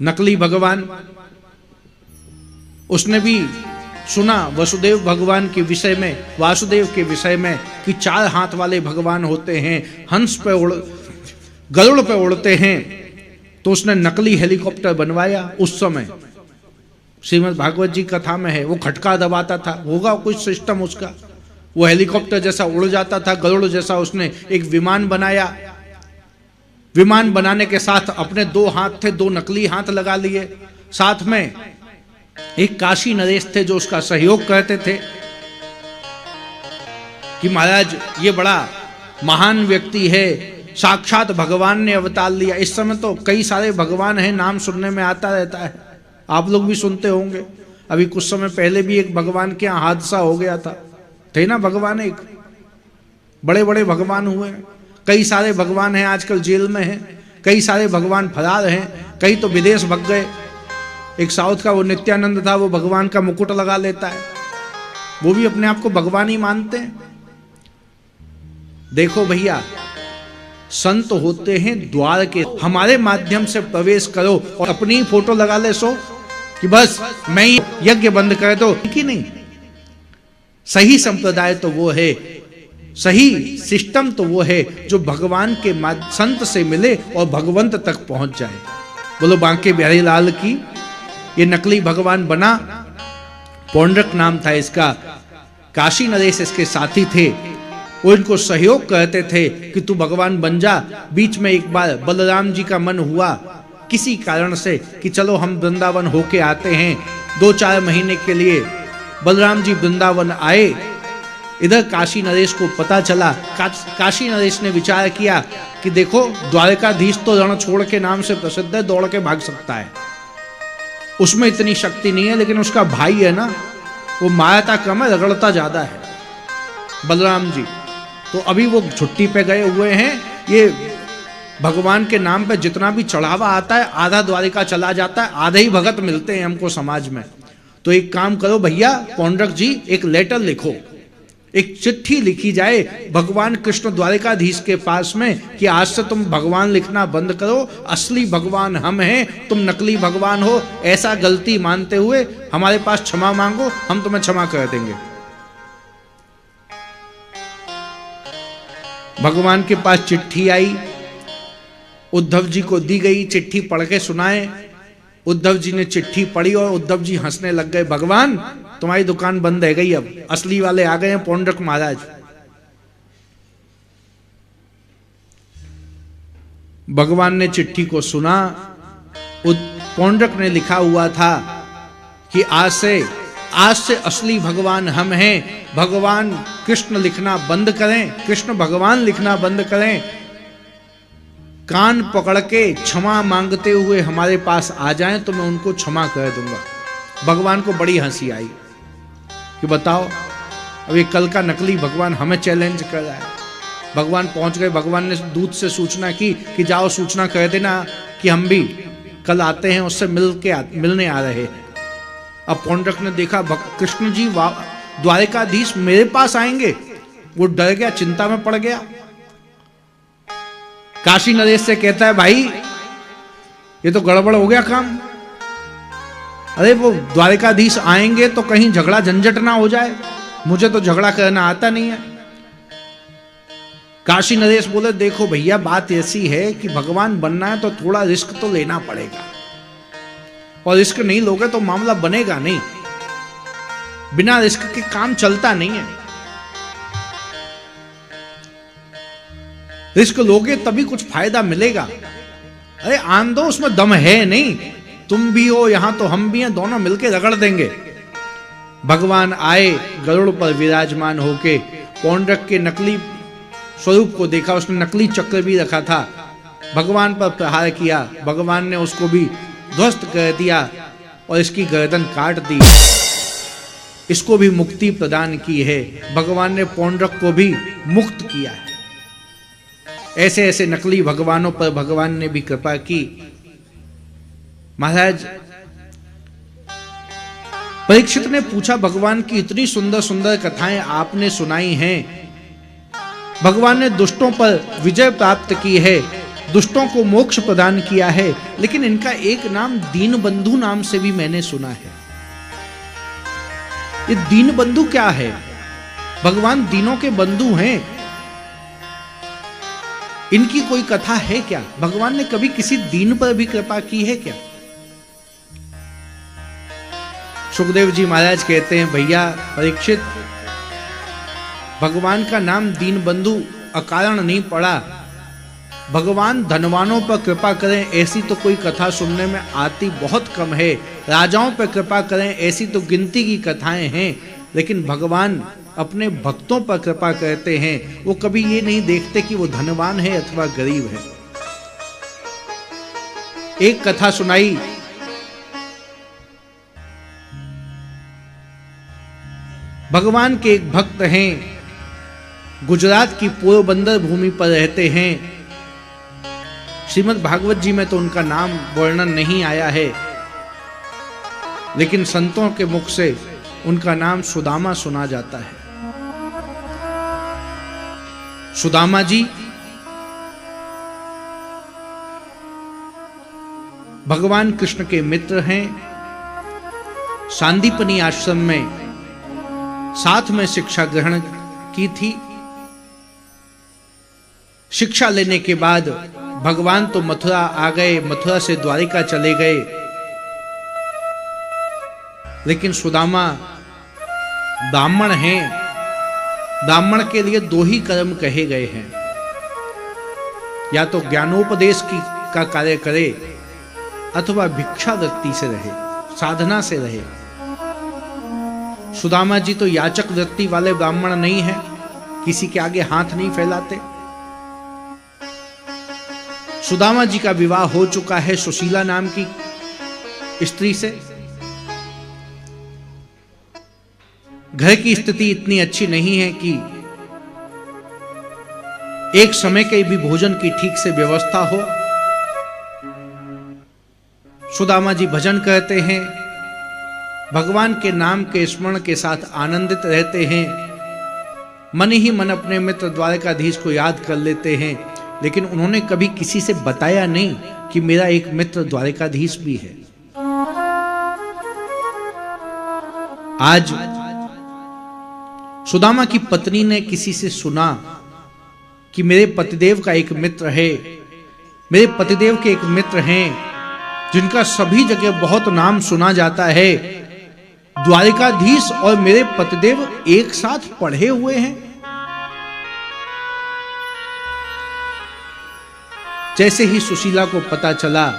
नकली भगवान। उसने भी सुना वसुदेव भगवान के विषय में, वासुदेव के विषय में, कि 4 हाथ वाले भगवान होते हैं, हंस पे गरुड़ पे उड़ते हैं। तो उसने नकली हेलीकॉप्टर बनवाया। उस समय श्रीमद् भागवत जी कथा में है, वो खटका दबाता था, होगा कुछ सिस्टम उसका, वो हेलीकॉप्टर जैसा उड़ जाता था, गरुड़ जैसा। उसने एक विमान बनाया। विमान बनाने के साथ अपने 2 हाथ थे, 2 नकली हाथ लगा लिए। साथ में एक काशी नरेश थे जो उसका सहयोग करते थे कि महाराज ये बड़ा महान व्यक्ति है, साक्षात भगवान ने अवतार लिया। इस समय तो कई सारे भगवान हैं, नाम सुनने में आता रहता है, आप लोग भी सुनते होंगे। अभी कुछ समय पहले भी एक भगवान के यहाँ हादसा हो गया था, थे ना भगवान, एक बड़े बड़े भगवान हुए। कई सारे भगवान हैं आजकल जेल में हैं, कई सारे भगवान फरार हैं, कई तो विदेश भग गए। एक साउथ का वो नित्यानंद था, वो भगवान का मुकुट लगा लेता है, वो भी अपने आप को भगवान ही मानते हैं। देखो भैया, संत होते हैं द्वार के, हमारे माध्यम से प्रवेश करो और अपनी फोटो लगा ले सो कि बस मैं ही यज्ञ बंद कर दो, कि नहीं। सही संप्रदाय तो वो है, सही सिस्टम तो वो है जो भगवान के संत से मिले और भगवंत तक पहुंच जाए। बोलो बांके बिहारी लाल की। ये नकली भगवान बना, पौंड्रक नाम था इसका, काशी नरेश इसके साथी थे। वो इनको सहयोग करते थे कि तू भगवान बन जा। बीच में एक बार बलराम जी का मन हुआ किसी कारण से कि चलो हम वृंदावन होके आते हैं। 2-4 महीने के लिए बलराम जी वृंदावन आए। इधर काशी नरेश को पता चला। काशी नरेश ने विचार किया कि देखो द्वारकाधीश तो रण छोड़ के नाम से प्रसिद्ध है, दौड़ के भाग सकता है, उसमें इतनी शक्ति नहीं है, लेकिन उसका भाई है ना, वो मारता कम है, रगड़ता ज्यादा है, बलराम जी। तो अभी वो छुट्टी पे गए हुए हैं। ये भगवान के नाम पे जितना भी चढ़ावा आता है, आधा द्वारिका चला जाता है, आधे ही भगत मिलते हैं हमको समाज में। तो एक काम करो भैया पौंड्रक जी, एक लेटर लिखो, एक चिट्ठी लिखी जाए भगवान कृष्ण द्वारिकाधीश के पास में कि आज से तुम भगवान लिखना बंद करो, असली भगवान हम हैं, तुम नकली भगवान हो, ऐसा गलती मानते हुए हमारे पास क्षमा मांगो, हम तुम्हें क्षमा कर देंगे। भगवान के पास चिट्ठी आई, उद्धव जी को दी गई। चिट्ठी पढ़ के सुनाए। उद्धव जी ने चिट्ठी पढ़ी और उद्धव जी हंसने लग गए। भगवान तुम्हारी दुकान बंद है गई, अब असली वाले आ गए हैं, पौंड्रक महाराज। भगवान ने चिट्ठी को सुना। पौंड्रक ने लिखा हुआ था कि आज से असली भगवान हम हैं, भगवान कृष्ण लिखना बंद करें, कृष्ण भगवान लिखना बंद करें, कान पकड़ के क्षमा मांगते हुए हमारे पास आ जाएं तो मैं उनको क्षमा कर दूंगा। भगवान को बड़ी हंसी आई कि बताओ, अब ये कल का नकली भगवान हमें चैलेंज कर रहा है। भगवान पहुंच गए। भगवान ने दूत से सूचना की कि जाओ सूचना कर देना कि हम भी कल आते हैं, उससे मिलने आ रहे हैं। अब पौंड्रक ने देखा कृष्ण जी द्वारिकाधीश मेरे पास आएंगे, वो डर गया, चिंता में पड़ गया। काशी नरेश से कहता है भाई ये तो गड़बड़ हो गया काम, अरे वो द्वारिकाधीश आएंगे तो कहीं झगड़ा झंझट ना हो जाए, मुझे तो झगड़ा करना आता नहीं है। काशी नरेश बोले देखो भैया बात ऐसी है कि भगवान बनना है तो थोड़ा रिस्क तो लेना पड़ेगा, और रिस्क नहीं लोगे तो मामला बनेगा नहीं, बिना रिस्क के काम चलता नहीं है। रिस्क लोगे तभी कुछ फायदा मिलेगा। अरे आन दो, उसमें दम है नहीं, तुम भी हो यहां तो हम भी हैं, दोनों मिलके रगड़ देंगे। भगवान आए गरुड़ पर विराजमान होके, पौंड्रक के नकली स्वरूप को देखा, उसने नकली चक्र भी रखा था, भगवान पर प्रहार किया, भगवान ने उसको भी ध्वस्त कर दिया और इसकी गर्दन काट दी, इसको भी मुक्ति प्रदान की है। भगवान ने पौंड्रक को भी मुक्त किया है। ऐसे ऐसे नकली भगवानों पर भगवान ने भी कृपा की। महाराज परीक्षित ने पूछा भगवान की इतनी सुंदर सुंदर कथाएं आपने सुनाई हैं, भगवान ने दुष्टों पर विजय प्राप्त की है, दुष्टों को मोक्ष प्रदान किया है, लेकिन इनका एक नाम दीनबंधु नाम से भी मैंने सुना है। ये दीनबंधु क्या है? भगवान दीनों के बंधु हैं। इनकी कोई कथा है क्या? भगवान ने कभी किसी दीन पर भी कृपा की है क्या? सुखदेव जी महाराज कहते हैं, भैया परीक्षित, भगवान का नाम दीनबंधु अकारण नहीं पड़ा। भगवान धनवानों पर कृपा करें ऐसी तो कोई कथा सुनने में आती बहुत कम है। राजाओं पर कृपा करें ऐसी तो गिनती की कथाएं हैं, लेकिन भगवान अपने भक्तों पर कृपा करते हैं। वो कभी ये नहीं देखते कि वो धनवान है अथवा गरीब है। एक कथा सुनाई, भगवान के एक भक्त हैं, गुजरात की पोरबंदर भूमि पर रहते हैं। श्रीमद् भागवत जी में तो उनका नाम वर्णन नहीं आया है, लेकिन संतों के मुख से उनका नाम सुदामा सुना जाता है। सुदामा जी भगवान कृष्ण के मित्र हैं। सांदीपनी आश्रम में साथ में शिक्षा ग्रहण की थी। शिक्षा लेने के बाद भगवान तो मथुरा आ गए, मथुरा से द्वारिका चले गए, लेकिन सुदामा ब्राह्मण हैं। ब्राह्मण के लिए दो ही कर्म कहे गए हैं, या तो ज्ञानोपदेश का कार्य करे अथवा भिक्षावृत्ति से रहे, साधना से रहे। सुदामा जी तो याचक वृत्ति वाले ब्राह्मण नहीं है, किसी के आगे हाथ नहीं फैलाते। सुदामा जी का विवाह हो चुका है सुशीला नाम की स्त्री से। घर की स्थिति इतनी अच्छी नहीं है कि एक समय के भी भोजन की ठीक से व्यवस्था हो। सुदामा जी भजन करते हैं, भगवान के नाम के स्मरण के साथ आनंदित रहते हैं। मन ही मन अपने मित्र द्वारकाधीश को याद कर लेते हैं, लेकिन उन्होंने कभी किसी से बताया नहीं कि मेरा एक मित्र द्वारकाधीश भी है। आज सुदामा की पत्नी ने किसी से सुना कि मेरे पतिदेव का एक मित्र है, मेरे पतिदेव के एक मित्र हैं जिनका सभी जगह बहुत नाम सुना जाता है। द्वारिकाधीश और मेरे पतिदेव एक साथ पढ़े हुए हैं। जैसे ही सुशीला को पता चला,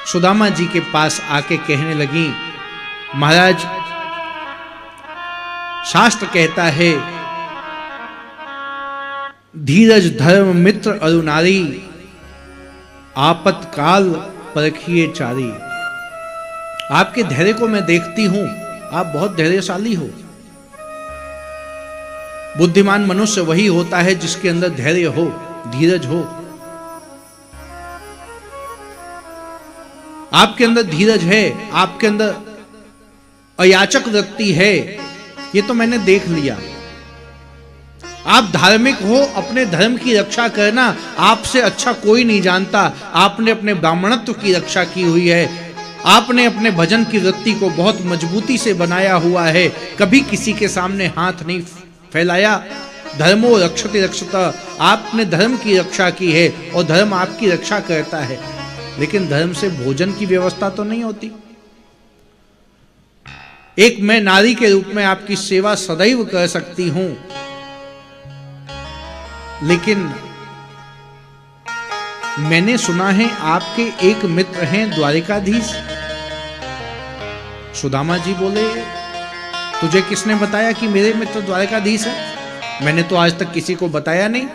सुदामा जी के पास आके कहने लगी, महाराज शास्त्र कहता है, धीरज धर्म मित्र अरु नारी, आपत्काल परखिए चारी। आपके धैर्य को मैं देखती हूं, आप बहुत धैर्यशाली हो। बुद्धिमान मनुष्य वही होता है जिसके अंदर धैर्य हो, धीरज हो। आपके अंदर धीरज है, आपके अंदर अयाचक वृत्ति है, ये तो मैंने देख लिया। आप धार्मिक हो, अपने धर्म की रक्षा करना आपसे अच्छा कोई नहीं जानता। आपने अपने ब्राह्मणत्व की रक्षा की हुई है, आपने अपने भजन की वृत्ति को बहुत मजबूती से बनाया हुआ है, कभी किसी के सामने हाथ नहीं फैलाया। धर्मो रक्षते रक्षता, आपने धर्म की रक्षा की है और धर्म आपकी रक्षा करता है, लेकिन धर्म से भोजन की व्यवस्था तो नहीं होती। एक मैं नारी के रूप में आपकी सेवा सदैव कर सकती हूं, लेकिन मैंने सुना है आपके एक मित्र हैं द्वारिकाधीश। सुदामा जी बोले, तुझे किसने बताया कि मेरे मित्र द्वारिकाधीश है? मैंने तो आज तक किसी को बताया नहीं।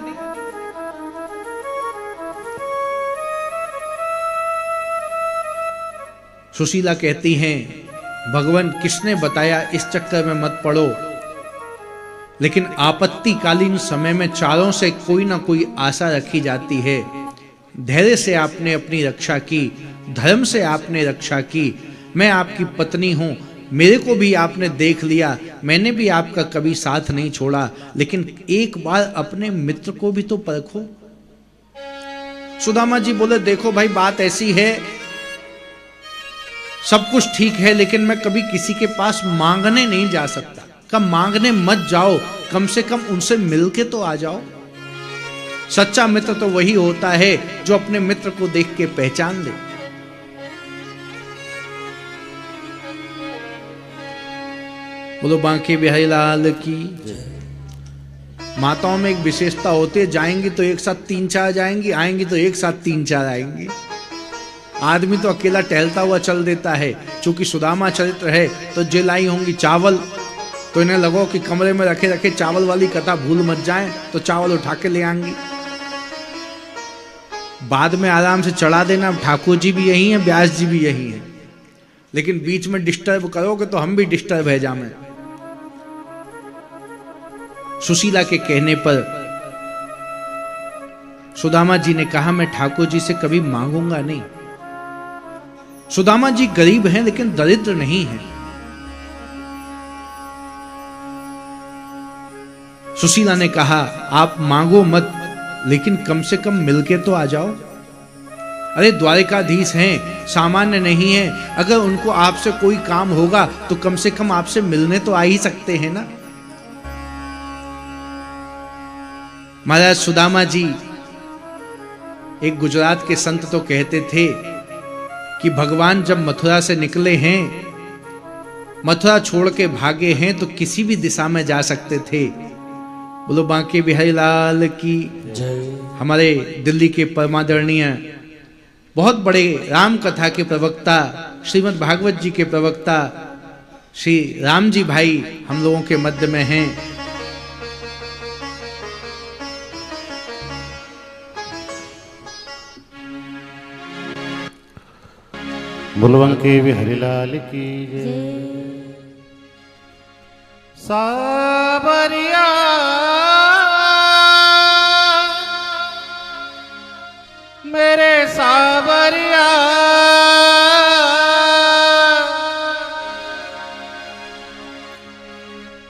सुशीला कहती हैं, भगवान किसने बताया, इस चक्कर में मत पड़ो। लेकिन आपत्तिकालीन समय में चारों से कोई ना कोई आशा रखी जाती है। धैर्य से आपने अपनी रक्षा की, धर्म से आपने रक्षा की। मैं आपकी पत्नी हूं, मेरे को भी आपने देख लिया, मैंने भी आपका कभी साथ नहीं छोड़ा, लेकिन एक बार अपने मित्र को भी तो परखो। सुदामा जी बोले देखो भाई बात ऐसी है, सब कुछ ठीक है लेकिन मैं कभी किसी के पास मांगने नहीं जा सकता। कब मांगने मत जाओ, कम से कम उनसे मिलके तो आ जाओ। सच्चा मित्र तो वही होता है जो अपने मित्र को देख के पहचान ले। बोलो बांके बिहारी लाल की। माताओं में एक विशेषता होती है, जाएंगी तो एक साथ 3-4 जाएंगी, आएंगी तो एक साथ 3-4 आएंगी। आदमी तो अकेला टहलता हुआ चल देता है। चूंकि सुदामा चरित्र है तो जे लाई होंगी चावल, तो इन्हें लगो कि कमरे में रखे रखे चावल वाली कथा भूल मत जाएं, तो चावल उठा के ले आएंगी। बाद में आराम से चढ़ा देना। ठाकुर जी भी यही है, व्यास जी भी यही है, लेकिन बीच में डिस्टर्ब करोगे तो हम भी डिस्टर्ब है जामे। सुशीला के कहने पर सुदामा जी ने कहा मैं ठाकुर जी से कभी मांगूंगा नहीं। सुदामा जी गरीब हैं लेकिन दरिद्र नहीं हैं। सुशीला ने कहा आप मांगो मत, लेकिन कम से कम मिलके तो आ जाओ। अरे द्वारिकाधीश हैं, सामान्य नहीं है। अगर उनको आपसे कोई काम होगा तो कम से कम आपसे मिलने तो आ ही सकते हैं ना। महाराज सुदामा जी, एक गुजरात के संत तो कहते थे कि भगवान जब मथुरा से निकले हैं, मथुरा छोड़ के भागे हैं, तो किसी भी दिशा में जा सकते थे। बोलो बांके बिहारी लाल की जय। हमारे दिल्ली के परमादरणीय बहुत बड़े राम कथा के प्रवक्ता, श्रीमद् भागवत जी के प्रवक्ता श्री राम जी भाई हम लोगों के मध्य में हैं। बुलवंके बिहारी लाल की जय। साबरिया मेरे साबरिया,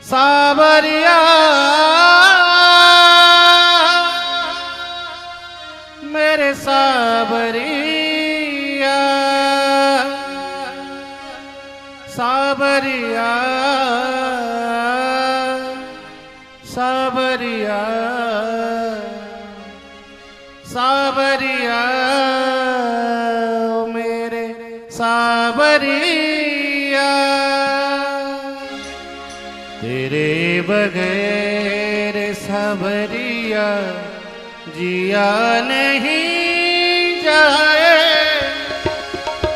साबरिया मेरे साबरिया, साबरिया साबरिया साबरिया मेरे साबरिया, तेरे बगैर साबरिया जिया नहीं जाए।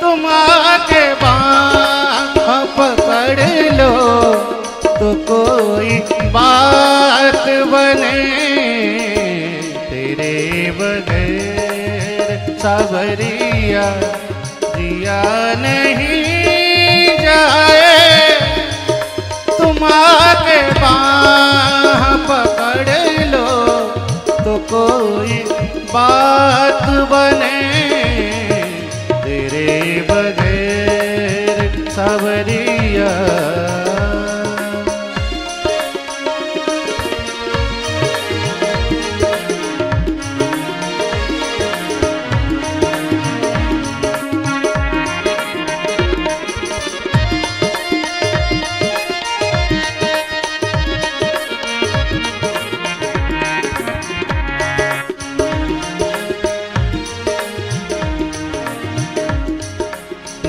तुम आके बाँह पकड़ लो तो कोई बात बने, तेरे बगैर साबरिया जिया नहीं जाए। तुम आके बाँह पकड़ लो तो कोई बात बने, तेरे बगैर साबरिया।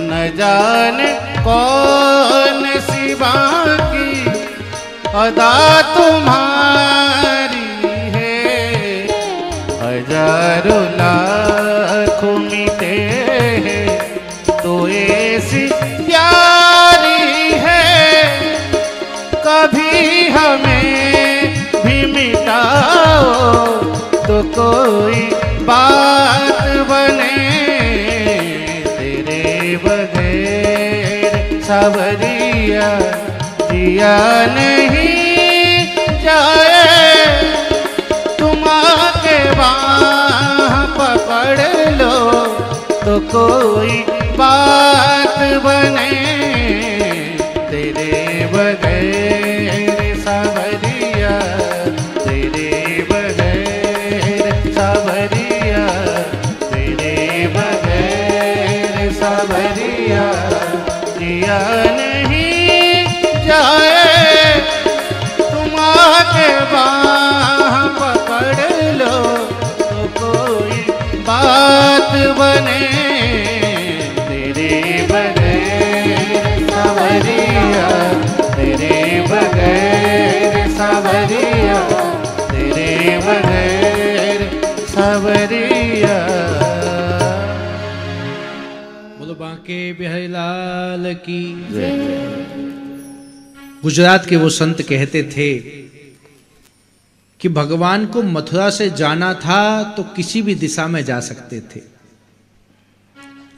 न जाने कौन सी बाकी अदा तुम्हारी है, हजारों लाखों मिटे हैं तो ऐसी प्यारी है। कभी हमें भी मिटाओ तो कोई बात बने, बगैर साबरिया जिया नहीं जाए। तुम आके बाँह पकड़ लो तो कोई बात बने, तेरे बगैर साबरिया, तेरे बगैर साबरिया बात बने तेरे बगैर सावरिया, तेरे बगैर सावरिया, तेरे बगैर सावरिया। बोलो बांके बिहारी लाल की। गुजरात के वो संत कहते थे कि भगवान को मथुरा से जाना था तो किसी भी दिशा में जा सकते थे,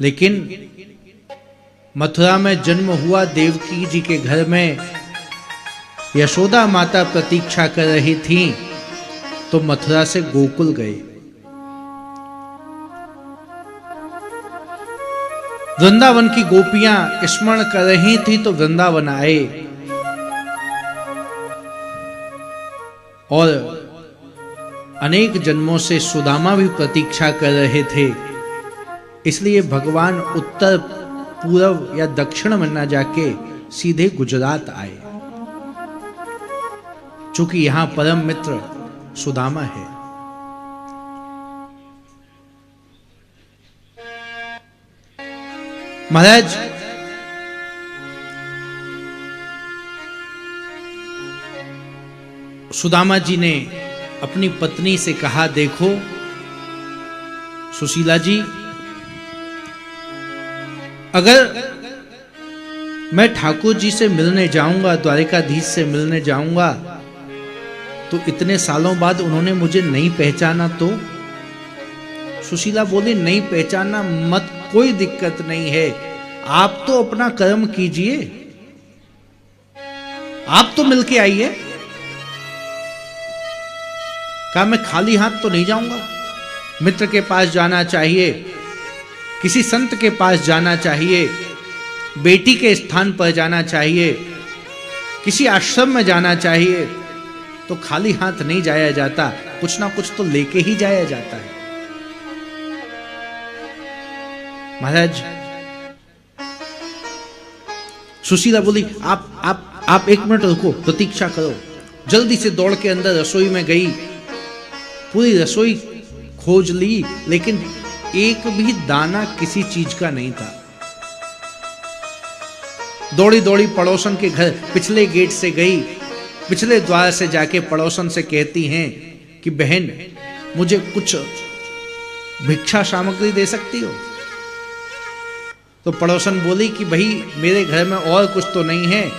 लेकिन मथुरा में जन्म हुआ देवकी जी के घर में यशोदा माता प्रतीक्षा कर रही थी, तो मथुरा से गोकुल गए। वृंदावन की गोपियां स्मरण कर रही थी तो वृंदावन आए, और अनेक जन्मों से सुदामा भी प्रतीक्षा कर रहे थे, इसलिए भगवान उत्तर पूर्व या दक्षिण में न जाके सीधे गुजरात आए, चूंकि यहां परम मित्र सुदामा है। महाराज, सुदामा जी ने अपनी पत्नी से कहा, देखो सुशीला जी, अगर मैं ठाकुर जी से मिलने जाऊंगा, द्वारिकाधीश से मिलने जाऊंगा, तो इतने सालों बाद उन्होंने मुझे नहीं पहचाना तो? सुशीला बोली, नहीं पहचाना मत, कोई दिक्कत नहीं है, आप तो अपना कर्म कीजिए, आप तो मिलके आइए। कहा, मैं खाली हाथ तो नहीं जाऊंगा, मित्र के पास जाना चाहिए, किसी संत के पास जाना चाहिए, बेटी के स्थान पर जाना चाहिए, किसी आश्रम में जाना चाहिए, तो खाली हाथ नहीं जाया जाता, कुछ ना कुछ तो लेके ही जाया जाता है। महाराज, सुशीला बोली, आप एक मिनट रुको, प्रतीक्षा करो। जल्दी से दौड़ के अंदर रसोई में गई, पूरी रसोई खोज ली, लेकिन एक भी दाना किसी चीज का नहीं था। दौड़ी दौड़ी पड़ोसन के घर पिछले गेट से गई, पिछले द्वार से जाके पड़ोसन से कहती हैं कि बहन, मुझे कुछ भिक्षा सामग्री दे सकती हो? तो पड़ोसन बोली कि भाई, मेरे घर में और कुछ तो नहीं है,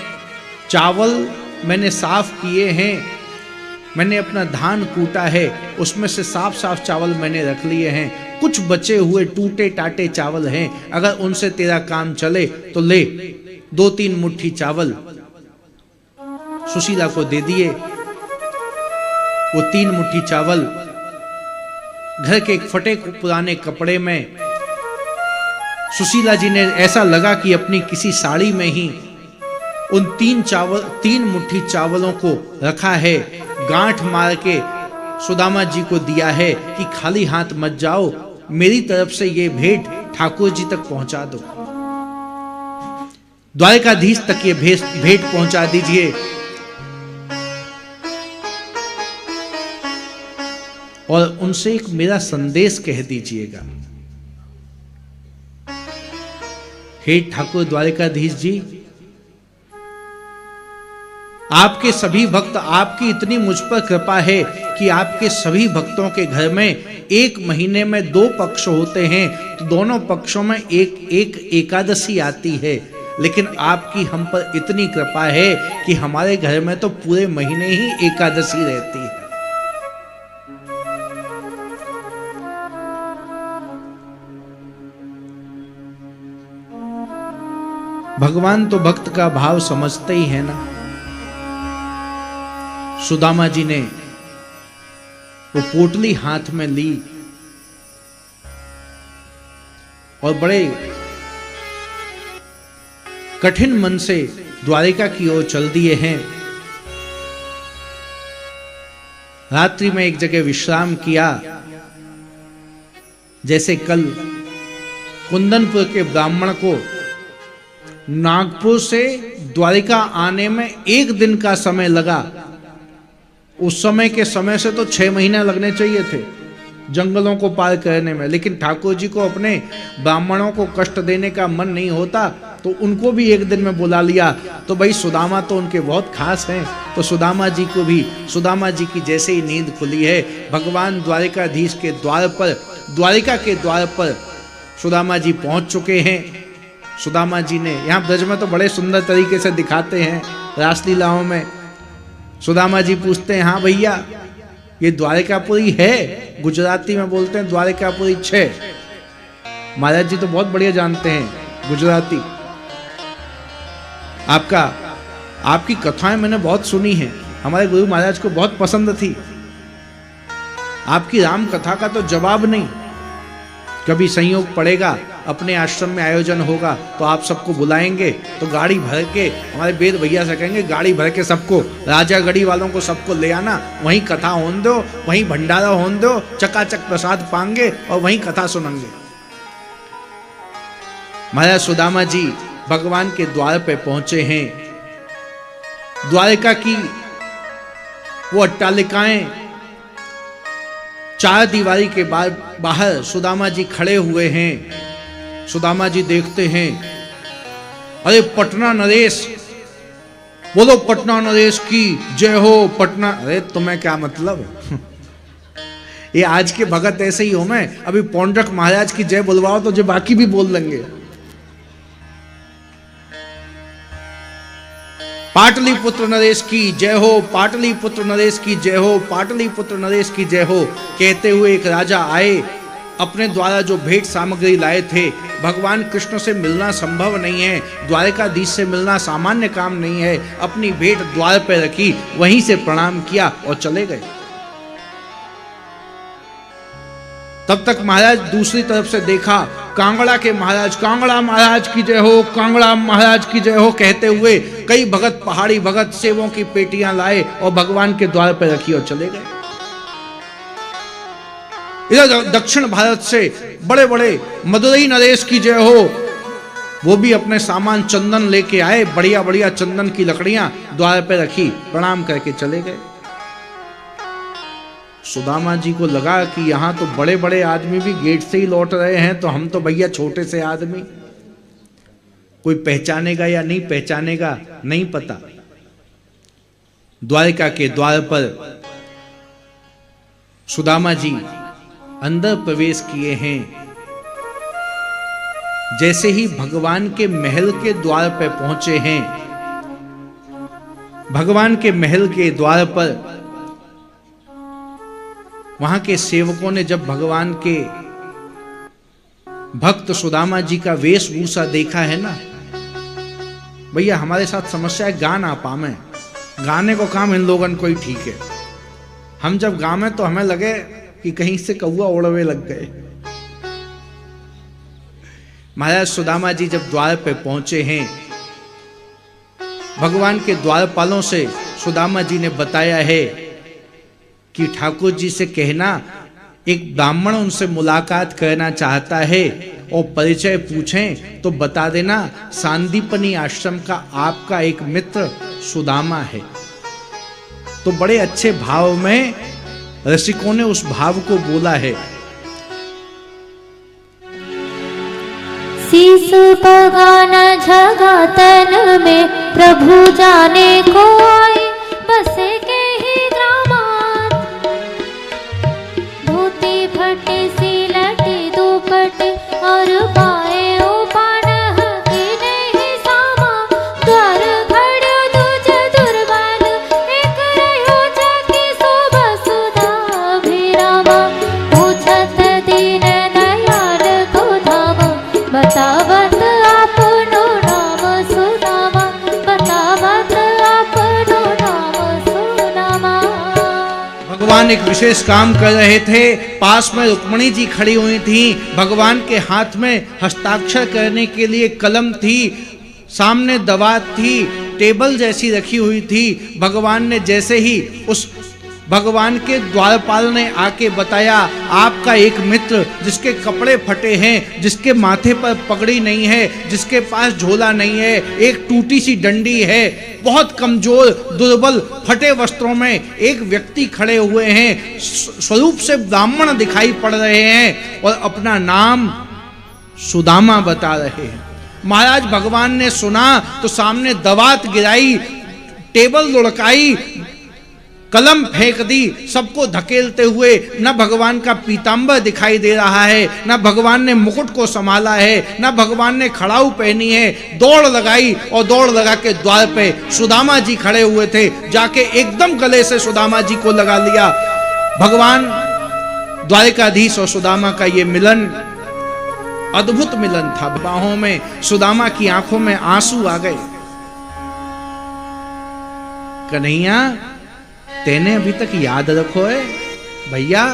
चावल मैंने साफ किए हैं, मैंने अपना धान कूटा है, उसमें से साफ साफ चावल मैंने रख लिए हैं, कुछ बचे हुए टूटे टाटे चावल हैं, अगर उनसे तेरा काम चले तो ले, 2-3 मुट्ठी चावल सुशीला को दे दिए। वो 3 मुट्ठी चावल घर के एक फटे पुराने कपड़े में, सुशीला जी ने ऐसा लगा कि अपनी किसी साड़ी में ही उन 3 मुट्ठी चावलों को रखा है, गांठ मार के सुदामा जी को दिया है कि खाली हाथ मत जाओ, मेरी तरफ से ये भेंट ठाकुर जी तक पहुंचा दो, द्वारिकाधीश तक ये भेंट पहुंचा दीजिए, और उनसे एक मेरा संदेश कह दीजिएगा। हे ठाकुर द्वारिकाधीश जी, आपके सभी भक्त, आपकी इतनी मुझ पर कृपा है कि आपके सभी भक्तों के घर में 1 महीने में 2 पक्ष होते हैं, तो दोनों पक्षों में एक एकादशी आती है, लेकिन आपकी हम पर इतनी कृपा है कि हमारे घर में तो पूरे महीने ही एकादशी रहती है। भगवान तो भक्त का भाव समझते ही है ना। सुदामा जी ने वो पोटली हाथ में ली और बड़े कठिन मन से द्वारिका की ओर चल दिए हैं। रात्रि में एक जगह विश्राम किया। जैसे कल कुंदनपुर के ब्राह्मण को नागपुर से द्वारिका आने में 1 दिन का समय लगा, उस समय के समय से तो 6 महीने लगने चाहिए थे। जंगलों को पार करने में, लेकिन ठाकुर जी को अपने ब्राह्मणों को कष्ट देने का मन नहीं होता, तो उनको भी एक दिन में बुला लिया। तो भाई सुदामा तो उनके बहुत खास हैं, तो सुदामा जी को भी, सुदामा जी की जैसे ही नींद खुली है, भगवान द्वारिकाधीश के द्वार पर, द्वारिका के द्वार पर सुदामा जी पहुंच चुके हैं। सुदामा जी ने, यहाँ ब्रज में तो बड़े सुंदर तरीके से दिखाते हैं रासलीलाओं में। सुदामा जी पूछते हैं, हाँ भैया ये द्वारिकापुरी है? गुजराती में बोलते हैं द्वारिकापुरी 6। महाराज जी तो बहुत बढ़िया जानते हैं गुजराती। आपकी कथाएं मैंने बहुत सुनी हैं, हमारे गुरु महाराज को बहुत पसंद थी। आपकी राम कथा का तो जवाब नहीं। कभी संयोग पड़ेगा, अपने आश्रम में आयोजन होगा तो आप सबको बुलाएंगे, तो गाड़ी भर के, हमारे वेद भैया से कहेंगे गाड़ी भर के सबको, राजागढ़ी वालों को सबको ले आना, वहीं कथा होने दो, वहीं भंडारा होने दो, चकाचक प्रसाद पाएंगे और वहीं कथा सुनेंगे। महाराज सुदामा जी भगवान के द्वार पे पहुंचे हैं। द्वारिका की वो अट्टालिकाएं, 4 दीवारी के बाहर सुदामा जी खड़े हुए हैं। सुदामा जी देखते हैं, अरे पटना नरेश, बोलो पटना नरेश की जय हो पटना। अरे तुम्हें क्या मतलब ये आज के भगत ऐसे ही हो। मैं अभी पौंड्रक महाराज की जय बुलवाओ तो जो बाकी भी बोल लेंगे। पाटलिपुत्र नरेश की जय हो, पाटलिपुत्र नरेश की जय हो, पाटलिपुत्र नरेश की जय हो कहते हुए एक राजा आए। अपने द्वारा जो भेंट सामग्री लाए थे, भगवान कृष्ण से मिलना संभव नहीं है, द्वारिकाधीश से मिलना सामान्य काम नहीं है, अपनी भेंट द्वार पर रखी, वहीं से प्रणाम किया और चले गए। तब तक महाराज दूसरी तरफ से देखा, कांगड़ा के महाराज, कांगड़ा महाराज की जय हो, कांगड़ा महाराज की जय हो कहते हुए कई भगत, पहाड़ी भगत सेवों की पेटियां लाए और भगवान के द्वार पर रखी और चले गए। इधर दक्षिण भारत से बड़े बड़े मदुरई नरेश की जय हो, वो भी अपने सामान चंदन लेके आए, बढ़िया बढ़िया चंदन की लकड़ियां द्वार पे रखी, प्रणाम करके चले गए। सुदामा जी को लगा कि यहां तो बड़े बड़े आदमी भी गेट से ही लौट रहे हैं, तो हम तो भैया छोटे से आदमी, कोई पहचानेगा या नहीं पहचानेगा नहीं पता। द्वारिका के द्वार पर सुदामा जी अंदर प्रवेश किए हैं। जैसे ही भगवान के महल के द्वार पर पहुंचे हैं, भगवान के महल के द्वार पर वहां के सेवकों ने जब भगवान के भक्त सुदामा जी का वेशभूषा देखा है ना, भैया हमारे साथ समस्या है, गा ना पावे, गाने को काम इन लोगों को ही ठीक है। हम जब गावे तो हमें लगे कि कहीं से कौआ उड़वे लग गए। महाराज सुदामा जी जब द्वार पे पहुंचे हैं, भगवान के द्वारपालों से सुदामा जी ने बताया है कि ठाकुर जी से कहना एक ब्राह्मण उनसे मुलाकात करना चाहता है और परिचय पूछें तो बता देना सांदीपनी आश्रम का आपका एक मित्र सुदामा है। तो बड़े अच्छे भाव में रसिकों ने उस भाव को बोला है। शीस बगान जगतन में प्रभु जाने को आए, बसे के ही ग्रामान, धोती फटे सिलटी दुपट्टे और पाए उपान की नहीं सामा, द्वार खड़ो तुझ दुर्बल एक रहो जकी शोभा सुधा भिरामा, पूछत दीन दयाल को धाम, बतावत आपनो नाम सुदामा, बतावत आपनो नाम सुदामा। भगवान एक विशेष काम कर रहे थे, पास में रुक्मणी जी खड़ी हुई थी, भगवान के हाथ में हस्ताक्षर करने के लिए कलम थी, सामने दवात थी, टेबल जैसी रखी हुई थी। भगवान ने जैसे ही उस भगवान के द्वारपाल ने आके बताया, आपका एक मित्र जिसके कपड़े फटे हैं, जिसके माथे पर पगड़ी नहीं है, जिसके पास झोला नहीं है, एक टूटी सी डंडी है, बहुत कमजोर दुर्बल फटे वस्त्रों में एक व्यक्ति खड़े हुए हैं, स्वरूप से ब्राह्मण दिखाई पड़ रहे हैं और अपना नाम सुदामा बता रहे हैं। महाराज भगवान ने सुना तो सामने दवात गिराई, टेबल लुढ़काई, कलम फेंक दी, सबको धकेलते हुए। न भगवान का पीतांबर दिखाई दे रहा है, न भगवान ने मुकुट को संभाला है, न भगवान ने खड़ाऊ पहनी है। दौड़ लगाई और दौड़ लगा के द्वार पे सुदामा जी खड़े हुए थे, जाके एकदम गले से सुदामा जी को लगा लिया। भगवान द्वारिकाधीश और सुदामा का ये मिलन अद्भुत मिलन था। बाहों में सुदामा की आंखों में आंसू आ गए। कन्हैया, तेने अभी तक याद रखो है भैया।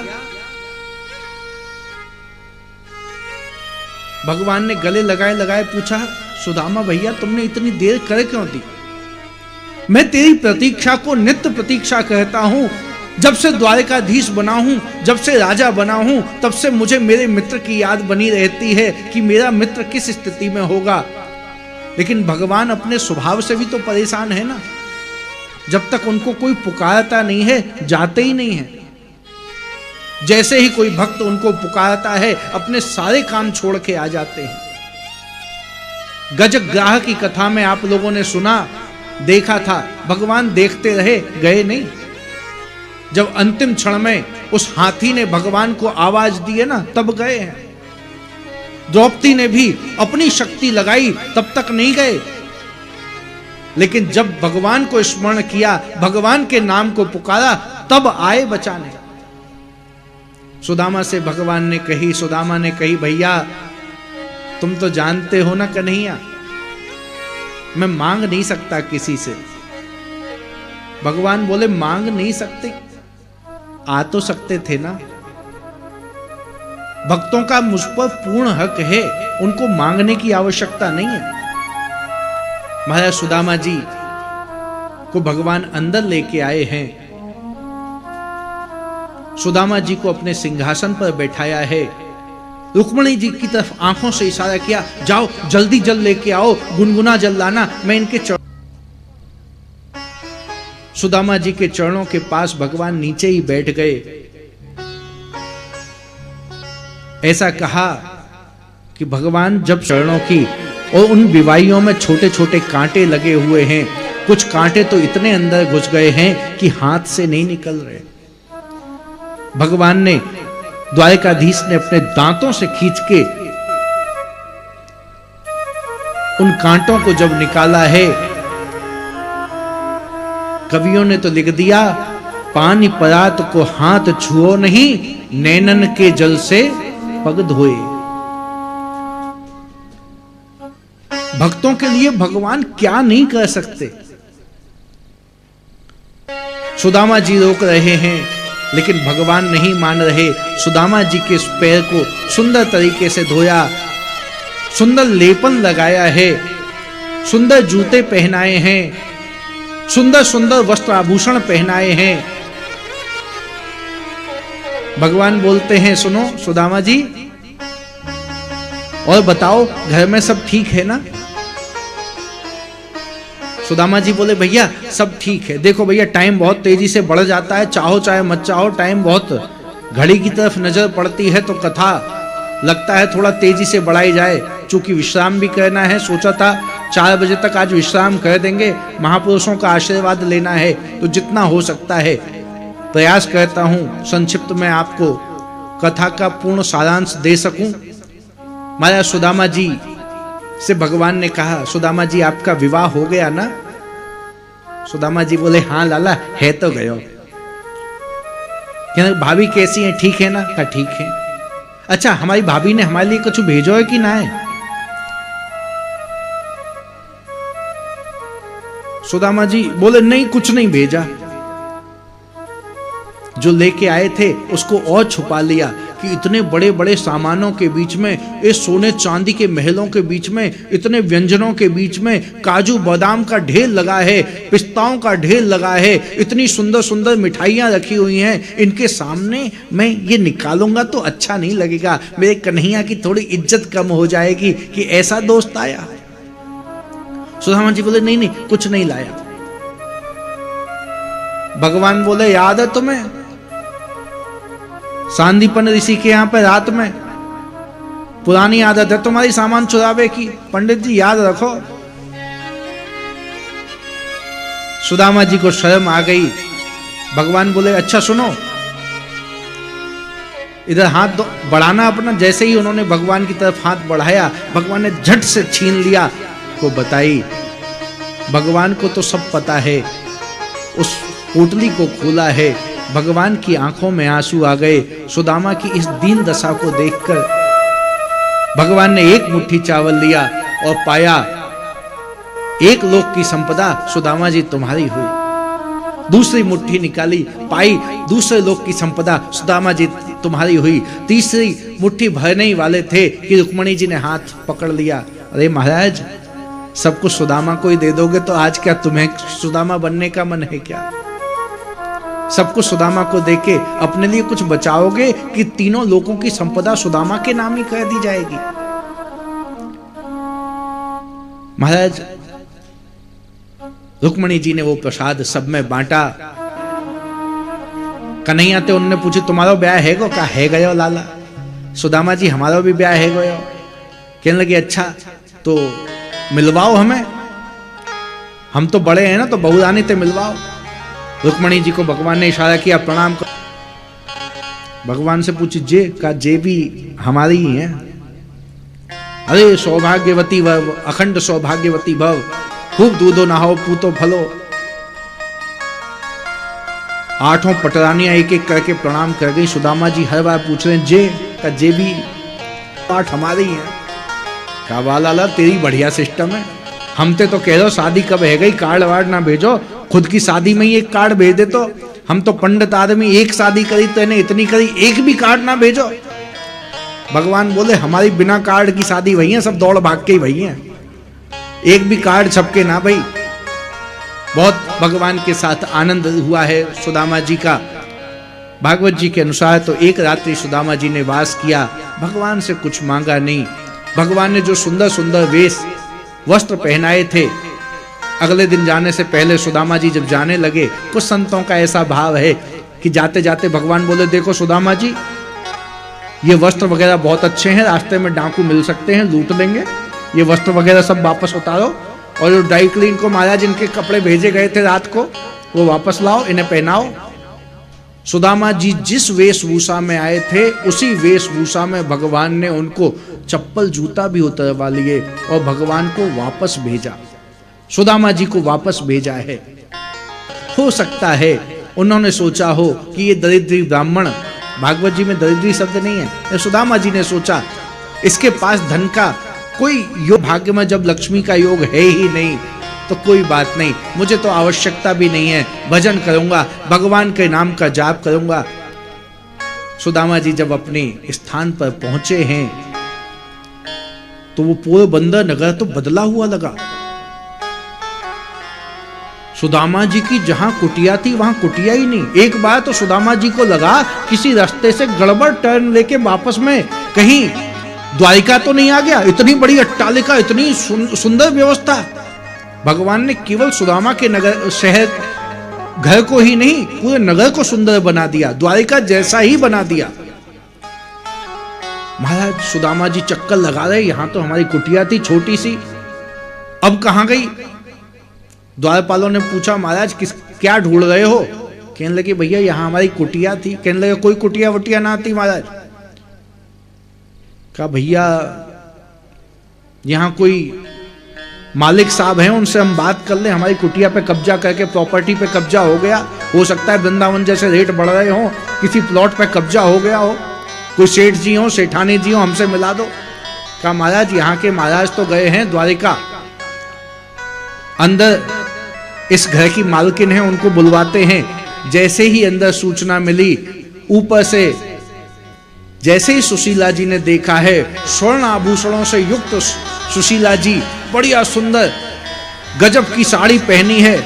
भगवान ने गले लगाए लगाए पूछा, सुदामा भैया तुमने इतनी देर करे क्यों दी? मैं तेरी प्रतीक्षा को नित्य प्रतीक्षा कहता हूं। जब से द्वारिकाधीश बना हूं, जब से राजा बना हूं, तब से मुझे मेरे मित्र की याद बनी रहती है कि मेरा मित्र किस स्थिति में होगा। लेकिन भगवान अपने स्वभाव से भी तो परेशान है ना। जब तक उनको कोई पुकारता नहीं है, जाते ही नहीं है। जैसे ही कोई भक्त उनको पुकारता है, अपने सारे काम छोड़ के आ जाते हैं। गजग्राह की कथा में आप लोगों ने सुना, देखा था, भगवान देखते रहे, गए नहीं। जब अंतिम क्षण में उस हाथी ने भगवान को आवाज दी है ना, तब गए हैं। द्रौपदी ने भी अपनी शक्ति लगाई, तब तक नहीं गए। लेकिन जब भगवान को स्मरण किया, भगवान के नाम को पुकारा, तब आए बचाने। सुदामा से भगवान ने कही, सुदामा ने कही, भैया तुम तो जानते हो ना कन्हैया, मैं मांग नहीं सकता किसी से। भगवान बोले, मांग नहीं सकते, आ तो सकते थे ना। भक्तों का मुझ पर पूर्ण हक है, उनको मांगने की आवश्यकता नहीं है। महाराज सुदामा जी को भगवान अंदर लेके आए हैं। सुदामा जी को अपने सिंहासन पर बैठाया है। रुक्मणी जी की तरफ आंखों से इशारा किया, जाओ जल्दी जल लेके आओ, गुनगुना जल लाना, मैं इनके सुदामा जी के चरणों के पास भगवान नीचे ही बैठ गए। ऐसा कहा कि भगवान जब चरणों की, और उन विवाहियों में छोटे छोटे कांटे लगे हुए हैं, कुछ कांटे तो इतने अंदर घुस गए हैं कि हाथ से नहीं निकल रहे। भगवान ने, द्वारिकाधीश ने अपने दांतों से खींच के उन कांटों को जब निकाला है, कवियों ने तो लिख दिया, पानी परात को हाथ छुओ नहीं, नैनन के जल से पग धोए। भक्तों के लिए भगवान क्या नहीं कर सकते। सुदामा जी रोक रहे हैं, लेकिन भगवान नहीं मान रहे। सुदामा जी के पैर को सुंदर तरीके से धोया, सुंदर लेपन लगाया है, सुंदर जूते पहनाए हैं, सुंदर सुंदर वस्त्र आभूषण पहनाए हैं। भगवान बोलते हैं, सुनो सुदामा जी, और बताओ घर में सब ठीक है ना? सुदामा जी बोले, भैया सब ठीक है। देखो भैया, टाइम बहुत तेजी से बढ़ जाता है, चाहो चाहे मत चाहो, टाइम बहुत, घड़ी की तरफ नजर पड़ती है तो कथा लगता है थोड़ा तेजी से बढ़ाई जाए। चूंकि विश्राम भी करना है, सोचा था 4 बजे तक आज विश्राम कर देंगे, महापुरुषों का आशीर्वाद लेना है, तो जितना हो सकता है प्रयास करता हूं संक्षिप्त में आपको कथा का पूर्ण सारांश दे सकूं। महाराज सुदामा जी से भगवान ने कहा, सुदामा जी आपका विवाह हो गया ना? सुदामा जी बोले, हाँ लाला, है तो गयो। कहने, भाभी कैसी है, ठीक है ना? कहा ठीक है। अच्छा, हमारी भाभी ने हमारे लिए कुछ भेजो है कि ना है? सुदामा जी बोले, नहीं कुछ नहीं भेजा, जो लेके आए थे उसको और छुपा लिया। कि इतने बड़े बड़े सामानों के बीच में, इस सोने चांदी के महलों के बीच में, इतने व्यंजनों के बीच में काजू बादाम का ढेर लगा है, पिस्ताओं का ढेर लगा है, इतनी सुंदर सुंदर मिठाइयां रखी हुई हैं, इनके सामने मैं ये निकालूंगा तो अच्छा नहीं लगेगा, मेरे कन्हैया की थोड़ी इज्जत कम हो जाएगी कि ऐसा दोस्त आया। सुदामा जी बोले नहीं नहीं कुछ नहीं लाया। भगवान बोले याद है तुम्हें सांदीपन ऋषि के यहां पे रात में पुरानी आदत है तुम्हारी सामान चुरावे की, पंडित जी याद रखो। सुदामा जी को शर्म आ गई। भगवान बोले अच्छा सुनो, इधर हाथ बढ़ाना अपना। जैसे ही उन्होंने भगवान की तरफ हाथ बढ़ाया, भगवान ने झट से छीन लिया। को बताई भगवान को तो सब पता है। उस पोटली को खोला है, भगवान की आंखों में आंसू आ गए। सुदामा की इस दीन दशा को देखकर भगवान ने एक मुट्ठी चावल लिया और पाया एक लोक की संपदा सुदामा जी तुम्हारी हुई। दूसरी मुट्ठी निकाली, पाई दूसरे लोक की संपदा सुदामा जी तुम्हारी हुई। तीसरी मुट्ठी भरने ही वाले थे कि रुक्मणी जी ने हाथ पकड़ लिया। अरे महाराज सब कुछ सुदामा को ही दे दोगे तो आज क्या तुम्हें सुदामा बनने का मन है क्या? सब कुछ सुदामा को देके अपने लिए कुछ बचाओगे कि तीनों लोगों की संपदा सुदामा के नाम ही कर दी जाएगी? महाराज रुक्मणी जी ने वो प्रसाद सब में बांटा। कन्हैया थे, उन्होंने पूछी तुम्हारा ब्याह है गो? का है गयो लाला। सुदामा जी हमारा भी ब्याह है गयो। कहने लगे अच्छा तो मिलवाओ हमें, हम तो बड़े हैं ना, तो बहुरानी ते मिलवाओ। रुक्मणी जी को भगवान ने इशारा किया प्रणाम कर। भगवान से पूछी जे का? जे भी हमारी ही है। अरे सौभाग्यवती भव, अखंड सौभाग्यवती भव, खूब दूधो नहाओ पूतो फलो। आठों पटरानियां एक एक करके प्रणाम कर गई। सुदामा जी हर बार पूछ रहे हैं जे का? जे भी आठ हमारी ही है। का वाला तेरी बढ़िया सिस्टम है। हम ते तो कह दो शादी कब है गई, कार्ड वार्ड ना भेजो, खुद की शादी में ही एक कार्ड भेज दे। तो हम तो पंडित आदमी, एक शादी करी तो इन्हें इतनी करी, एक भी कार्ड ना भेजो। भगवान बोले हमारी बिना कार्ड की शादी भई है, सब दौड़ भाग के ही भई है, एक भी कार्ड छपके ना भई। बहुत भगवान के साथ आनंद हुआ है सुदामा जी का। भागवत जी के अनुसार तो एक रात्रि सुदामा जी ने वास किया, भगवान से कुछ मांगा नहीं। भगवान ने जो सुंदर सुंदर वेश वस्त्र पहनाए थे, अगले दिन जाने से पहले सुदामा जी जब जाने लगे, कुछ संतों का ऐसा भाव है कि जाते जाते भगवान बोले देखो सुदामा जी ये वस्त्र वगैरह बहुत अच्छे हैं, रास्ते में डाकू मिल सकते हैं, लूट लेंगे, ये वस्त्र वगैरह सब वापस उतारो और जो ड्राई क्लीन को महाराज इनके कपड़े भेजे गए थे रात को वो वापस लाओ, इन्हें पहनाओ। सुदामा जी जिस वेशभूषा में आए थे उसी वेशभूषा में भगवान ने उनको चप्पल जूता भी उतरवा लिए और भगवान को वापस भेजा। सुदामा जी को वापस भेजा है। हो सकता है उन्होंने सोचा हो कि ये दरिद्री ब्राह्मण, भागवत जी में दरिद्री शब्द नहीं है, सुदामा जी ने सोचा इसके पास धन का कोई योग, भाग्य में जब लक्ष्मी का योग है ही नहीं तो कोई बात नहीं, मुझे तो आवश्यकता भी नहीं है, भजन करूंगा, भगवान के नाम का जाप करूंगा। सुदामा जी जब अपने स्थान पर पहुंचे हैं तो वो पोरबंदर नगर तो बदला हुआ लगा। सुदामा जी की जहां कुटिया थी वहां कुटिया ही नहीं। एक बार तो सुदामा जी को लगा किसी रास्ते से गड़बड़ टर्न लेके वापस में कहीं द्वारिका तो नहीं आ गया। इतनी बड़ी अट्टालिका, इतनी सुंदर व्यवस्था, भगवान ने केवल सुदामा के नगर शहर घर को ही नहीं पूरे नगर को सुंदर बना दिया, द्वारिका जैसा ही बना दिया। महाराज सुदामा जी चक्कर लगा रहे, यहां तो हमारी कुटिया थी छोटी सी, अब कहां गई? द्वारपालों ने पूछा महाराज क्या ढूंढ रहे हो? कहने लगे भैया यहां हमारी कुटिया थी। कहने लगे कोई कुटिया वटिया ना थी महाराज। कहा भैया यहां कोई मालिक साहब हैं, उनसे हम बात कर लें, हमारी कुटिया पे कब्जा करके प्रॉपर्टी पे कब्जा हो गया, हो सकता है वृंदावन जैसे रेट बढ़ रहे हो, किसी प्लॉट पे कब्जा हो गया हो, कोई सेठ जी हो, सेठानी जी हो, हमसे मिला दो। कहा महाराज यहाँ के महाराज तो गए हैं द्वारिका, अंदर इस घर की मालकिन है, उनको बुलवाते हैं। जैसे ही अंदर सूचना मिली, ऊपर से जैसे ही सुशीला जी ने देखा है, स्वर्ण आभूषणों से युक्त सुशीला जी, बढ़िया सुंदर गजब की साड़ी पहनी है,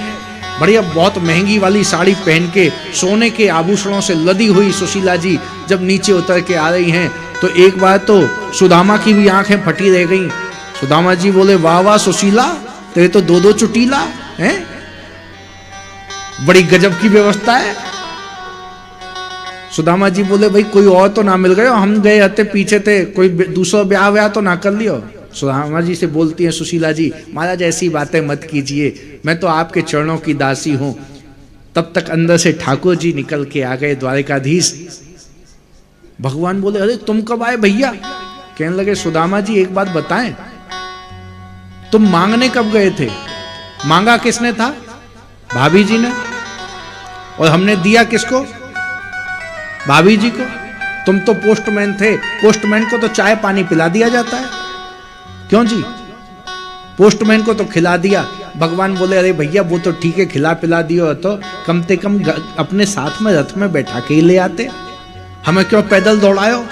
बढ़िया बहुत महंगी वाली साड़ी पहन के सोने के आभूषणों से लदी हुई सुशीला जी जब नीचे उतर के आ रही हैं, तो एक बार तो सुदामा की भी आंखें फटी रह गईं। सुदामा जी बोले, वाह वाह सुशीला, तेरे तो दो दो चुटीला हैं, बड़ी गजब की व्यवस्था है। सुदामा जी बोले, भाई कोई और तो ना मिल गए, हम गए हते पीछे थे, कोई दूसरा ब्याह तो ना कर लियो। सुदामा जी से बोलती हैं सुशीला जी, महाराज ऐसी बातें मत कीजिए, मैं तो आपके चरणों की दासी हूं। तब तक अंदर से ठाकुर जी निकल के आ गए, द्वारिकाधीश। भगवान बोले, अरे तुम कब आए भैया? कहने लगे, सुदामा जी एक बात बताएं, तुम मांगने कब गए थे? मांगा किसने था? भाभी जी ने। और हमने दिया किसको? भाभी जी को। तुम तो पोस्टमैन थे, पोस्टमैन को तो चाय पानी पिला दिया जाता है, क्यों जी? पोस्टमैन को तो खिला दिया। भगवान बोले, अरे भैया वो तो ठीक है, खिला पिला दियो, तो कम से कम अपने साथ में रथ में बैठा के ही ले आते, हमें क्यों पैदल दौड़ायो?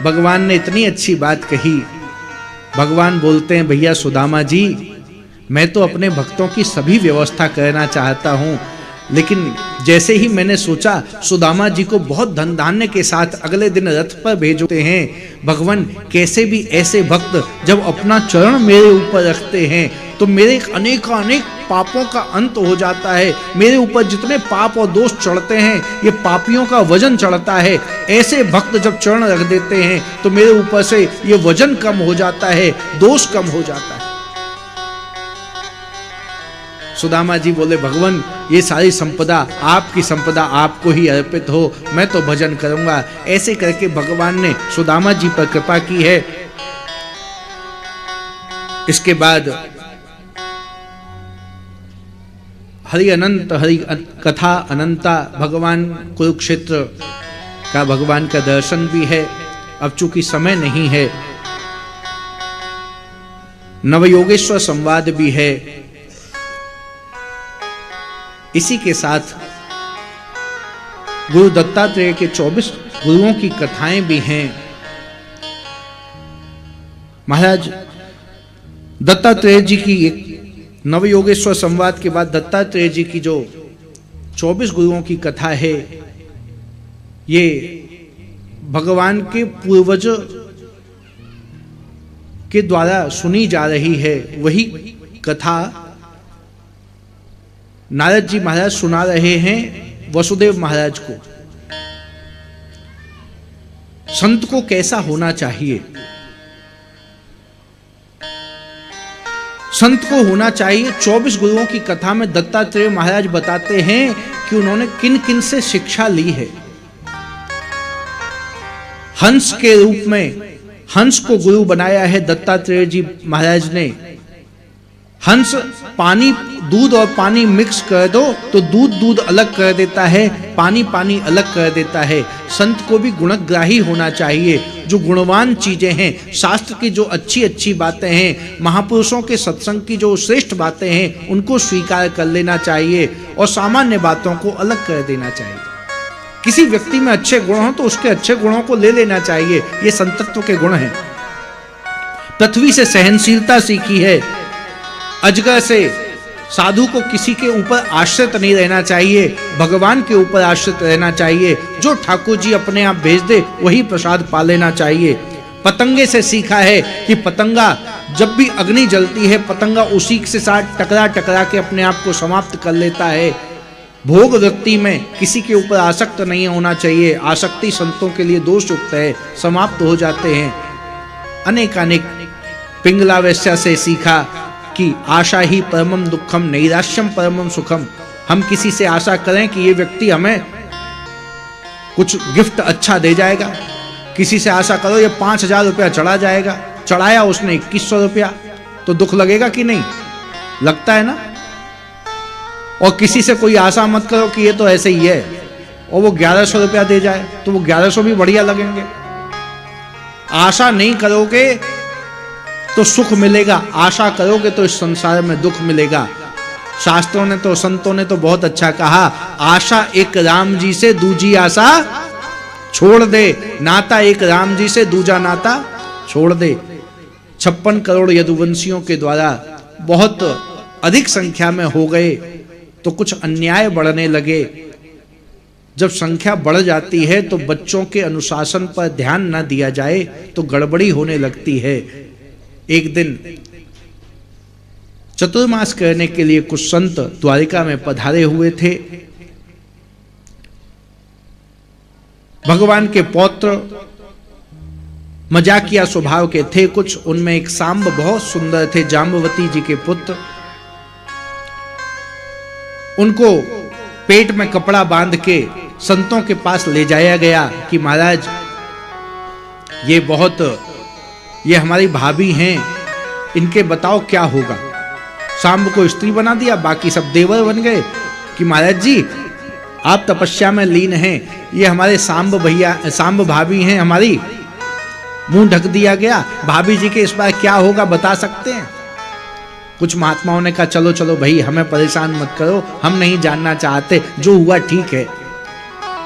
भगवान ने इतनी अच्छी बात कही। भगवान बोलते हैं, भैया सुदामा जी, मैं तो अपने भक्तों की सभी व्यवस्था करना चाहता हूं, लेकिन जैसे ही मैंने सोचा सुदामा जी को बहुत धन धान्य के साथ अगले दिन रथ पर भेजते हैं, भगवान कैसे भी ऐसे भक्त जब अपना चरण मेरे ऊपर रखते हैं तो मेरे अनेक पापों का अंत हो जाता है। मेरे ऊपर जितने पाप और दोष चढ़ते हैं, ये पापियों का वजन चढ़ता है। ऐसे भक्त जब चरण रख देते हैं तो मेरे ऊपर से ये वजन कम हो जाता है, दोष कम हो जाता है। सुदामा जी बोले, भगवान ये सारी संपदा आपकी संपदा, आपको ही अर्पित हो, मैं तो भजन करूंगा। ऐसे करके भगवान ने सुदामा जी पर कृपा की है। इसके बाद हरि अनंत, हरि कथा अनंता, भगवान कुरुक्षेत्र का भगवान का दर्शन भी है। अब चूंकि समय नहीं है, नवयोगेश्वर संवाद भी है। इसी के साथ गुरु दत्तात्रेय के 24 गुरुओं की कथाएं भी हैं। महाराज दत्तात्रेय जी की एक नवयोगेश्वर संवाद के बाद दत्तात्रेय जी की जो 24 गुरुओं की कथा है, ये भगवान के पूर्वज के द्वारा सुनी जा रही है। वही कथा नारद जी महाराज सुना रहे हैं वसुदेव महाराज को। संत को कैसा होना चाहिए? संत को होना चाहिए, 24 गुरुओं की कथा में दत्तात्रेय महाराज बताते हैं कि उन्होंने किन किन से शिक्षा ली है। हंस के रूप में हंस को गुरु बनाया है दत्तात्रेय जी महाराज ने। हंस पानी, दूध और पानी मिक्स कर दो तो दूध अलग कर देता है, पानी अलग कर देता है। संत को भी गुणग्राही होना चाहिए। जो गुणवान चीजें हैं, शास्त्र की जो अच्छी बातें हैं, महापुरुषों के सत्संग की जो श्रेष्ठ बातें हैं, उनको स्वीकार कर लेना चाहिए और सामान्य बातों को अलग कर देना चाहिए। किसी व्यक्ति में अच्छे गुण हो तो उसके अच्छे गुणों को ले लेना चाहिए। ये संतत्व के गुण हैं। पृथ्वी से सहनशीलता सीखी है। अजगर से साधु को किसी के ऊपर आश्रित नहीं रहना चाहिए, भगवान के ऊपर आश्रित रहना चाहिए। जो ठाकुर जी अपने आप भेज दे वही प्रसाद पा लेना चाहिए। पतंगे से सीखा है कि पतंगा जब भी अग्नि जलती है, पतंगा उसी के साथ टकरा के अपने आप को समाप्त कर लेता है। भोग वृत्ति में किसी के ऊपर आसक्त नहीं होना चाहिए। आसक्ति संतों के लिए दोष युक्त है, समाप्त हो जाते हैं। अनेक पिंगला वैश्या से सीखा कि आशा ही परमम दुखम नैराश्यम परमम सुखम। हम किसी से आशा करें कि ये व्यक्ति हमें कुछ गिफ्ट अच्छा दे जाएगा। किसी से आशा करो ये 5000 रुपया चढ़ा जाएगा, चढ़ाया उसने 2100 रुपया, तो दुख लगेगा कि नहीं? लगता है ना। और किसी से कोई आशा मत करो कि ये तो ऐसे ही है, और वो 1100 रुपया दे जाए तो वो 1100 भी बढ़िया लगेंगे। आशा नहीं करोगे तो सुख मिलेगा, आशा करोगे तो इस संसार में दुख मिलेगा। शास्त्रों ने तो, संतों ने तो बहुत अच्छा कहा, आशा एक राम जी से दूजी आशा छोड़ दे नाता एक राम जी से, दूजा नाता छोड़ दे। 56 करोड़ यदुवंशियों के द्वारा बहुत अधिक संख्या में हो गए तो कुछ अन्याय बढ़ने लगे। जब संख्या बढ़ जाती है तो बच्चों के अनुशासन पर ध्यान न दिया जाए तो गड़बड़ी होने लगती है। एक दिन चतुर्मास करने के लिए कुछ संत द्वारिका में पधारे हुए थे। भगवान के पौत्र मजाकिया स्वभाव के थे कुछ, उनमें एक सांब बहुत सुंदर थे, जाम्बवती जी के पुत्र। उनको पेट में कपड़ा बांध के संतों के पास ले जाया गया कि महाराज ये हमारी भाभी हैं, इनके बताओ क्या होगा। सांब को स्त्री बना दिया, बाकी सब देवर बन गए कि महाराज जी आप तपस्या में लीन हैं, ये हमारे सांब भाभी हैं हमारी। मुंह ढक दिया गया। भाभी जी के इस बार क्या होगा बता सकते हैं? कुछ महात्माओं ने कहा चलो चलो भाई हमें परेशान मत करो, हम नहीं जानना चाहते, जो हुआ ठीक है।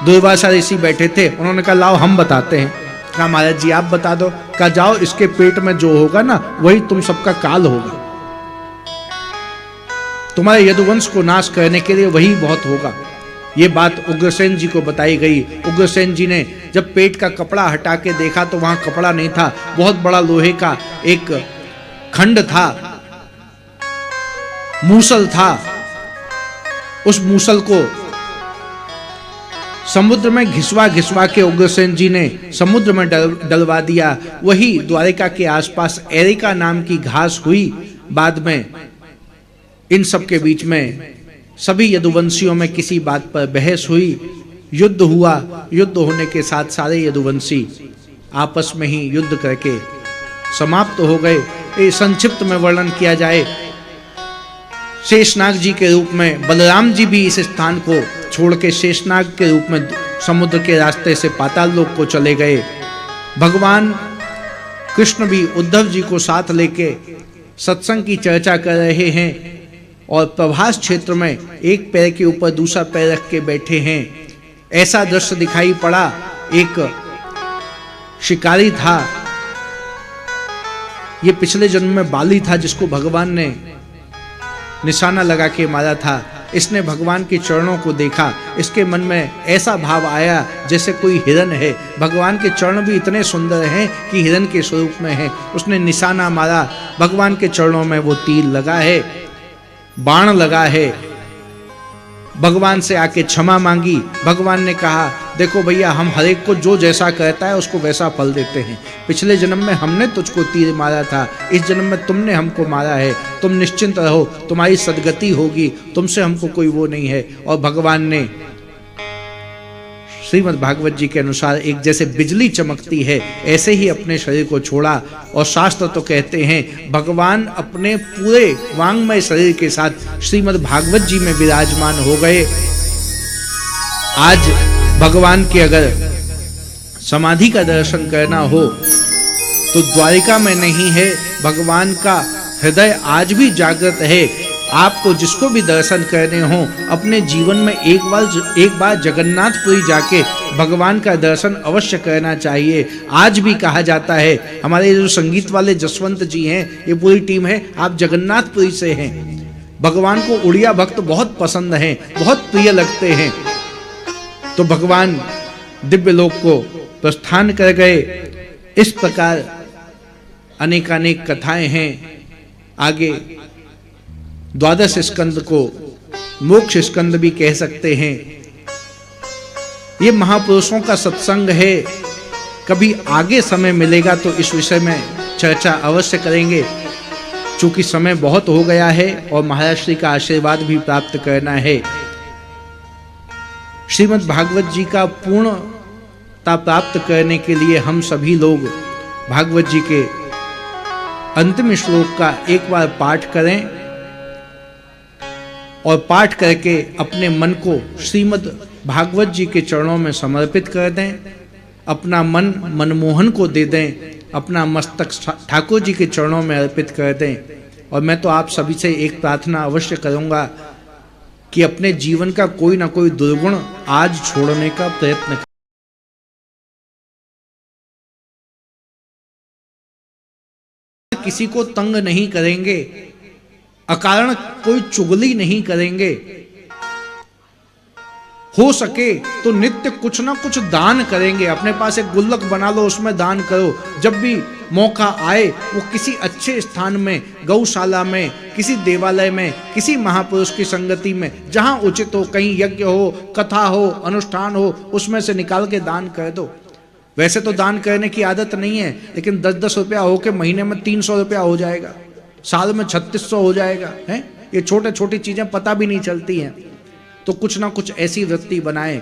दुर्वासा ऋषि बैठे थे, उन्होंने कहा लाओ हम बताते हैं। कहा महाराज जी आप बता दो। कहा जाओ इसके पेट में जो होगा ना वही तुम सबका काल होगा, तुम्हारे यदुवंश को नाश करने के लिए वही बहुत होगा। ये बात उग्रसेन जी को बताई गई। उग्रसेन जी ने जब पेट का कपड़ा हटा के देखा तो वहां कपड़ा नहीं था, बहुत बड़ा लोहे का एक खंड था, मूसल था। उस मूसल को समुद्र में घिसवा घिसवा के उग्रसेन जी ने समुद्र में डलवा दिया। वही द्वारिका के आसपास एरिका नाम की घास हुई। बाद में इन सब के बीच में सभी यदुवंशियों में किसी बात पर बहस हुई, युद्ध हुआ। युद्ध होने के साथ सारे यदुवंशी आपस में ही युद्ध करके समाप्त हो गए। ये संक्षिप्त में वर्णन किया जाए, शेषनाग जी के रूप में बलराम जी भी इस स्थान को छोड़ के शेषनाग के रूप में समुद्र के रास्ते से पाताल लोक को चले गए। भगवान कृष्ण भी उद्धव जी को साथ लेके सत्संग की चर्चा कर रहे हैं और प्रभास क्षेत्र में एक पैर के ऊपर दूसरा पैर रख के बैठे हैं। ऐसा दृश्य दिखाई पड़ा। एक शिकारी था, ये पिछले जन्म में बाली था जिसको भगवान ने निशाना लगा के मारा था। इसने भगवान के चरणों को देखा, इसके मन में ऐसा भाव आया जैसे कोई हिरन है। भगवान के चरण भी इतने सुंदर हैं कि हिरन के स्वरूप में है। उसने निशाना मारा, भगवान के चरणों में वो तीर लगा है, बाण लगा है। भगवान से आके क्षमा मांगी। भगवान ने कहा देखो भैया हम हर एक को जो जैसा कहता है उसको वैसा फल देते हैं। पिछले जन्म में हमने तुझको तीर मारा था, इस जन्म में तुमने हमको मारा है, तुम निश्चिंत रहो, तुम्हारी सदगति होगी, तुमसे हमको कोई वो नहीं है। और भगवान ने श्रीमद् भागवत जी के अनुसार एक जैसे बिजली चमकती है ऐसे ही अपने शरीर को छोड़ा। और शास्त्र तो कहते हैं भगवान अपने पूरे वांगमय शरीर के साथ श्रीमद् भागवत जी में विराजमान हो गए। आज भगवान के अगर समाधि का दर्शन करना हो तो द्वारिका में नहीं है, भगवान का हृदय आज भी जागृत है। आपको जिसको भी दर्शन करने हो अपने जीवन में एक बार जगन्नाथपुरी जाके भगवान का दर्शन अवश्य करना चाहिए। आज भी कहा जाता है, हमारे जो संगीत वाले जसवंत जी हैं, ये पूरी टीम है, आप जगन्नाथपुरी से हैं। भगवान को उड़िया भक्त बहुत पसंद हैं, बहुत प्रिय लगते हैं। तो भगवान दिव्य लोक को प्रस्थान कर गए। इस प्रकार अनेकानेक कथाएं हैं। आगे द्वादश स्कंद को मोक्ष स्कंद भी कह सकते हैं। ये महापुरुषों का सत्संग है। कभी आगे समय मिलेगा तो इस विषय में चर्चा अवश्य करेंगे। चूंकि समय बहुत हो गया है और महाराज श्री का आशीर्वाद भी प्राप्त करना है। श्रीमद् भागवत जी का पूर्णता प्राप्त करने के लिए हम सभी लोग भागवत जी के अंतिम श्लोक का एक बार पाठ करें और पाठ करके अपने मन को श्रीमद् भागवत जी के चरणों में समर्पित कर दें। अपना मन मनमोहन को दे दें, अपना मस्तक ठाकुर जी के चरणों में अर्पित कर दें। और मैं तो आप सभी से एक प्रार्थना अवश्य करूंगा कि अपने जीवन का कोई ना कोई दुर्गुण आज छोड़ने का प्रयत्न करें। किसी को तंग नहीं करेंगे, अकारण कोई चुगली नहीं करेंगे, हो सके तो नित्य कुछ ना कुछ दान करेंगे। अपने पास एक गुल्लक बना लो, उसमें दान करो। जब भी मौका आए वो किसी अच्छे स्थान में, गौशाला में, किसी देवालय में, किसी महापुरुष की संगति में, जहां उचित हो, कहीं यज्ञ हो, कथा हो, अनुष्ठान हो, उसमें से निकाल के दान कर दो। वैसे तो दान करने की आदत नहीं है, लेकिन 10-10 रुपया हो के महीने में 300 रुपया हो जाएगा, साल में 3600 हो जाएगा है। ये छोटे छोटी चीजें पता भी नहीं चलती हैं। तो कुछ ना कुछ ऐसी वृत्ति बनाए,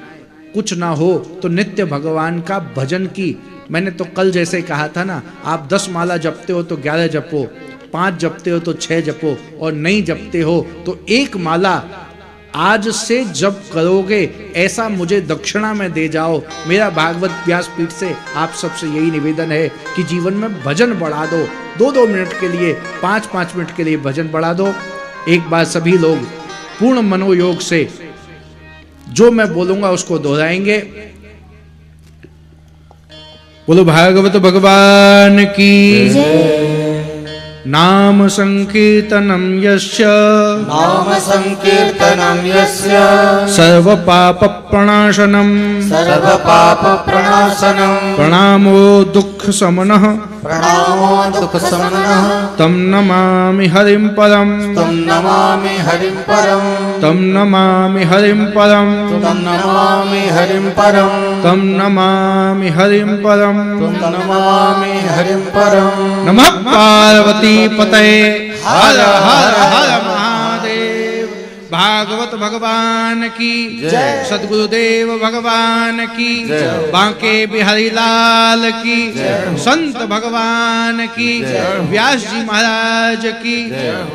कुछ ना हो तो नित्य भगवान का भजन की। मैंने तो कल जैसे कहा था ना, आप 10 माला जपते हो तो 11 जपो, 5 जपते हो तो 6 जपो, और नहीं जपते हो तो 1 माला आज से जप करोगे ऐसा मुझे दक्षिणा में दे जाओ। मेरा भागवत व्यासपीठ से आप सबसे यही निवेदन है कि जीवन में भजन बढ़ा दो। 2-2 मिनट के लिए, 5-5 मिनट के लिए भजन बढ़ा दो। एक बार सभी लोग पूर्ण मनोयोग से जो मैं बोलूंगा उसको दोहराएंगे। बोलो भागवत भगवान की। नाम संकीर्तनम यस्य, नाम संकीर्तनं यस्य, सर्व पाप प्रणाशनम, सर्व पाप प्रणाशनं, प्रणामो दुख समनः, प्रणामो दुख समनः, तम नमामि हरिं परम, तं नमामि हरिं परं, तम नमामि हरिं परम, तं नमामि हरिं परं, तम नमामि हरिं परम। तं नमामि हरिं परं। नमः पार्वती पतये हर हर हर महादेव। भागवत भगवान की जय। सद्गुरुदेव भगवान की जय। बांके बिहारी लाल की जय। संत भगवान की जय। व्यास जी महाराज की जय।